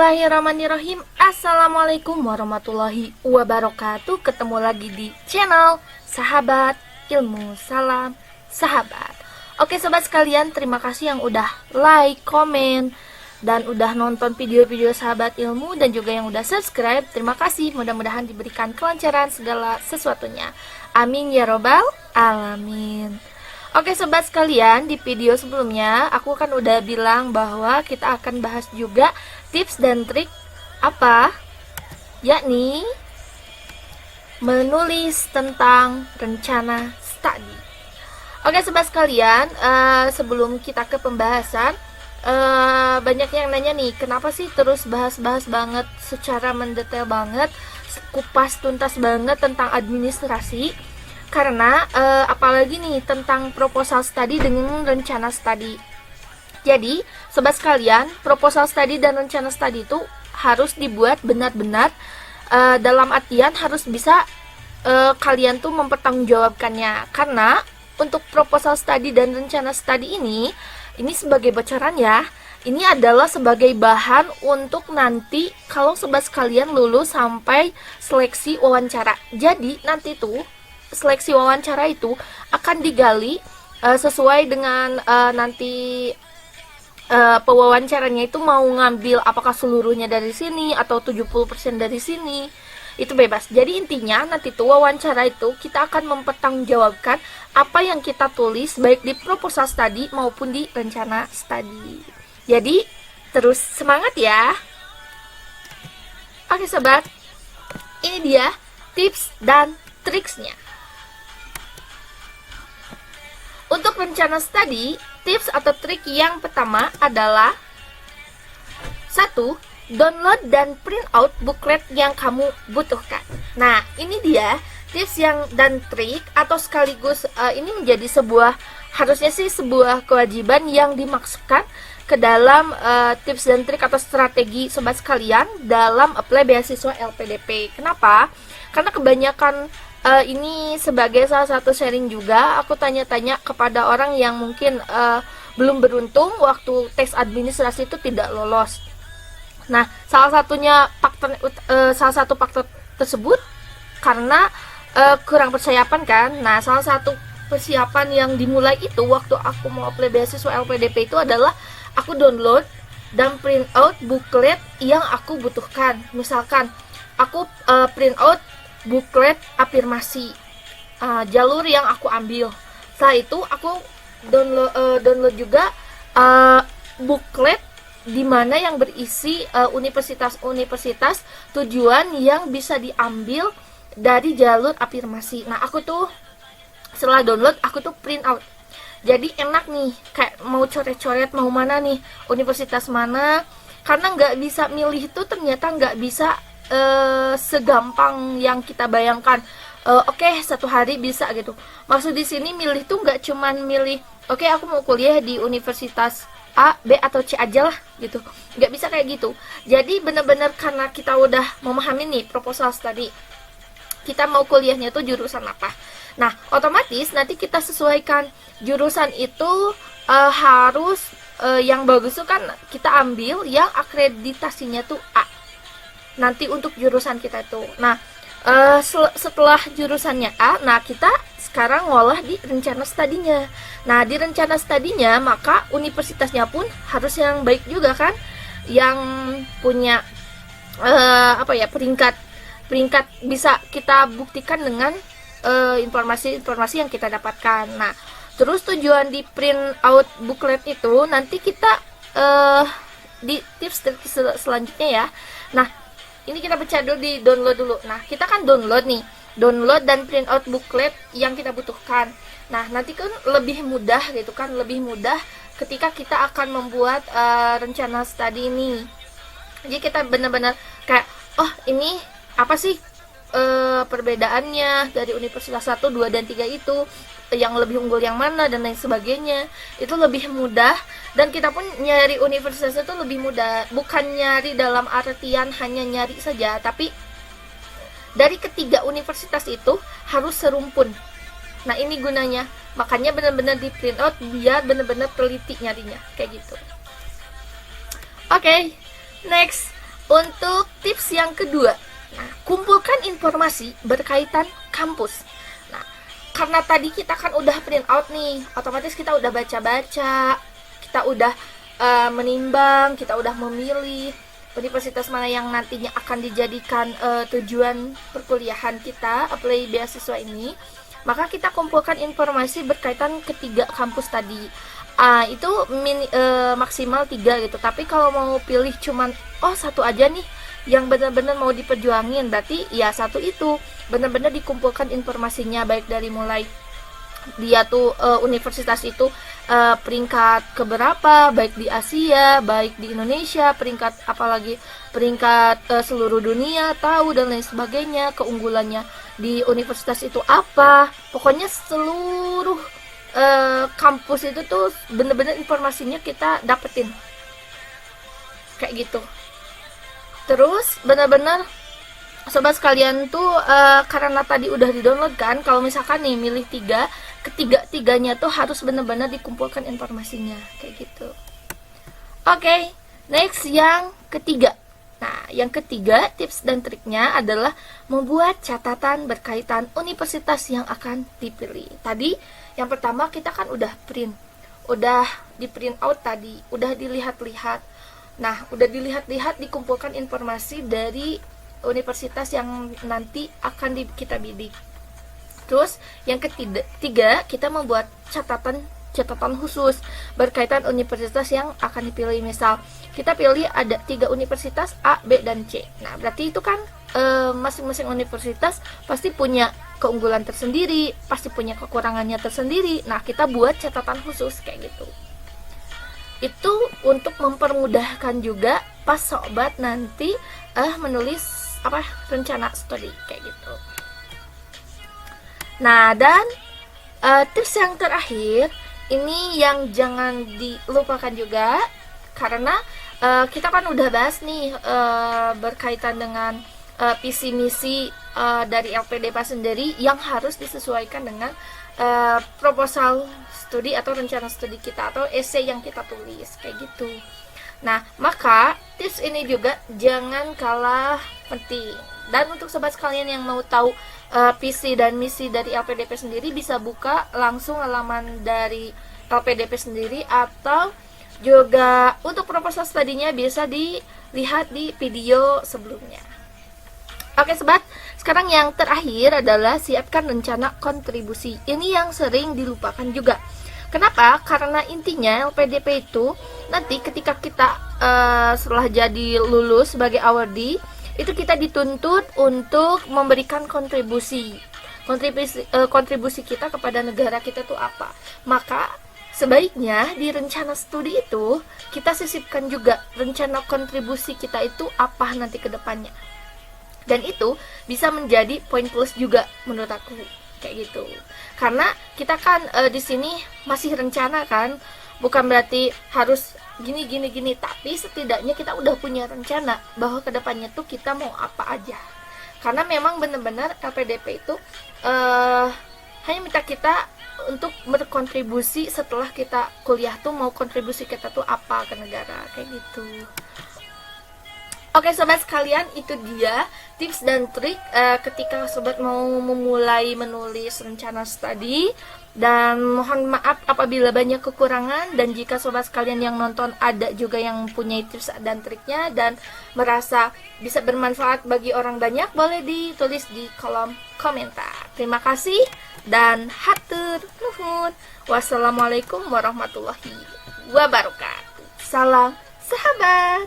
Bismillahirrahmanirrahim. Assalamualaikum warahmatullahi wabarakatuh. Ketemu lagi di channel Sahabat Ilmu. Salam sahabat. Oke sobat sekalian, terima kasih yang udah like, komen, dan udah nonton video-video Sahabat Ilmu, dan juga yang udah subscribe. Terima kasih, mudah-mudahan diberikan kelancaran segala sesuatunya. Amin ya robbal alamin. Oke sobat sekalian, di video sebelumnya aku kan udah bilang bahwa kita akan bahas juga tips dan trik apa? Yakni menulis tentang rencana studi. Oke sobat sekalian, sebelum kita ke pembahasan, banyak yang nanya nih, kenapa sih terus bahas-bahas banget secara mendetail banget, kupas tuntas banget tentang administrasi? Karena apalagi nih tentang proposal study dengan rencana study. Jadi sobat sekalian, proposal study dan rencana study itu harus dibuat benar-benar, dalam artian harus bisa kalian tuh mempertanggungjawabkannya. Karena untuk proposal study dan rencana study ini sebagai bocoran ya, ini adalah sebagai bahan untuk nanti kalau sobat sekalian lulus sampai seleksi wawancara. Jadi nanti tuh seleksi wawancara itu akan digali sesuai dengan nanti pewawancaranya itu mau ngambil apakah seluruhnya dari sini atau 70% dari sini, itu bebas. Jadi intinya nanti tuh wawancara itu kita akan mempertanggungjawabkan apa yang kita tulis baik di proposal study maupun di rencana study. Jadi terus semangat ya. Oke sobat, ini dia tips dan triksnya. Untuk rencana studi, tips atau trik yang pertama adalah 1. Download dan print out booklet yang kamu butuhkan. Nah, ini dia tips dan trik atau sekaligus ini menjadi harusnya sih sebuah kewajiban yang dimasukkan ke dalam tips dan trik atau strategi sobat sekalian dalam apply beasiswa LPDP. Kenapa? Karena kebanyakan ini sebagai salah satu sharing juga, aku tanya-tanya kepada orang yang mungkin belum beruntung waktu tes administrasi itu tidak lolos. Nah, salah satu faktor tersebut karena kurang persiapan kan. Nah, salah satu persiapan yang dimulai itu waktu aku mau apply beasiswa LPDP itu adalah aku download dan print out booklet yang aku butuhkan. Misalkan aku print out booklet afirmasi, jalur yang aku ambil. Setelah itu aku download juga booklet di mana yang berisi universitas-universitas tujuan yang bisa diambil dari jalur afirmasi. Nah, aku tuh setelah download aku tuh print out. Jadi enak nih, kayak mau coret-coret mau mana nih, universitas mana. Karena nggak bisa milih itu, ternyata nggak bisa segampang yang kita bayangkan. Oke, satu hari bisa gitu. Maksud di sini milih tuh nggak cuman milih, oke, aku mau kuliah di universitas A, B atau C aja lah gitu. Nggak bisa kayak gitu. Jadi benar-benar karena kita udah memahami nih proposal study, kita mau kuliahnya tuh jurusan apa. Nah, otomatis nanti kita sesuaikan jurusan itu harus yang bagus tuh kan kita ambil yang akreditasinya tuh A. Nanti untuk jurusan kita itu. Nah, setelah jurusannya A, nah kita sekarang ngolah di rencana studinya. Nah, di rencana studinya maka universitasnya pun harus yang baik juga kan, yang punya peringkat bisa kita buktikan dengan informasi-informasi yang kita dapatkan. Nah, terus tujuan di print out booklet itu nanti kita di tips selanjutnya ya. Nah, ini kita baca dulu di download dulu. Nah, kita kan download dan print out booklet yang kita butuhkan. Nah, nanti kan lebih mudah gitu kan, lebih mudah ketika kita akan membuat rencana studi ini. Jadi kita benar-benar kayak, oh ini apa sih perbedaannya dari universitas 1, 2, dan 3 itu, yang lebih unggul yang mana dan lain sebagainya. Itu lebih mudah, dan kita pun nyari universitas itu lebih mudah. Bukan nyari dalam artian hanya nyari saja, tapi dari ketiga universitas itu harus serumpun. Nah, ini gunanya. Makanya benar-benar di print out biar benar-benar teliti nyarinya kayak gitu. Oke, next. Untuk tips yang kedua, nah, kumpulkan informasi berkaitan kampus. Nah, karena tadi kita kan udah print out nih, otomatis kita udah baca-baca, kita udah menimbang, kita udah memilih universitas mana yang nantinya akan dijadikan tujuan perkuliahan kita, apply beasiswa ini. Maka kita kumpulkan informasi berkaitan ketiga kampus tadi. Itu maksimal 3 gitu. Tapi kalau mau pilih cuman satu aja nih yang benar-benar mau diperjuangin, berarti ya satu itu benar-benar dikumpulkan informasinya, baik dari mulai dia tuh universitas itu peringkat keberapa, baik di Asia, baik di Indonesia, peringkat apalagi peringkat seluruh dunia, tahu dan lain sebagainya, keunggulannya di universitas itu apa. Pokoknya seluruh kampus itu tuh bener-bener informasinya kita dapetin kayak gitu. Terus bener-bener sobat sekalian tuh karena tadi udah di-download kan, kalau misalkan nih milih 3, ketiga-tiganya tuh harus bener-bener dikumpulkan informasinya kayak gitu. Oke, next yang ketiga. Nah, yang ketiga tips dan triknya adalah membuat catatan berkaitan universitas yang akan dipilih. Tadi yang pertama kita kan udah di print out tadi, udah dilihat-lihat. Nah, udah dilihat-lihat, dikumpulkan informasi dari universitas yang nanti akan kita bidik. Terus yang ketiga kita membuat catatan khusus berkaitan universitas yang akan dipilih. Misal kita pilih ada 3 universitas A, B, dan C. Nah, berarti itu kan masing-masing universitas pasti punya keunggulan tersendiri, pasti punya kekurangannya tersendiri. Nah, kita buat catatan khusus kayak gitu. Itu untuk mempermudahkan juga pas sobat nanti menulis rencana studi kayak gitu. Nah, dan tips yang terakhir ini yang jangan dilupakan juga, karena kita kan udah bahas nih berkaitan dengan visi misi dari LPDP sendiri yang harus disesuaikan dengan proposal studi atau rencana studi kita atau essay yang kita tulis kayak gitu. Nah, maka tips ini juga jangan kalah penting. Dan untuk sobat sekalian yang mau tahu visi dan misi dari LPDP sendiri, bisa buka langsung halaman dari LPDP sendiri, atau juga untuk proposal studinya bisa dilihat di video sebelumnya. Oke sobat, sekarang yang terakhir adalah siapkan rencana kontribusi. Ini yang sering dilupakan juga. Kenapa? Karena intinya LPDP itu nanti ketika kita setelah jadi lulus sebagai awardee, itu kita dituntut untuk memberikan kontribusi kita kepada negara kita tuh apa. Maka sebaiknya di rencana studi itu kita sisipkan juga rencana kontribusi kita itu apa nanti ke depannya. Dan itu bisa menjadi poin plus juga menurut aku kayak gitu. Karena kita kan di sini masih rencana kan, bukan berarti harus gini, tapi setidaknya kita udah punya rencana bahwa kedepannya tuh kita mau apa aja. Karena memang benar-benar LPDP itu hanya minta kita untuk berkontribusi setelah kita kuliah tuh, mau kontribusi kita tuh apa ke negara kayak gitu. Oke sobat sekalian, itu dia tips dan trik ketika sobat mau memulai menulis rencana studi. Dan mohon maaf apabila banyak kekurangan, dan jika sobat sekalian yang nonton ada juga yang punya tips dan triknya dan merasa bisa bermanfaat bagi orang banyak, boleh ditulis di kolom komentar. Terima kasih dan hatur nuhun. Wassalamualaikum warahmatullahi wabarakatuh. Salam sahabat.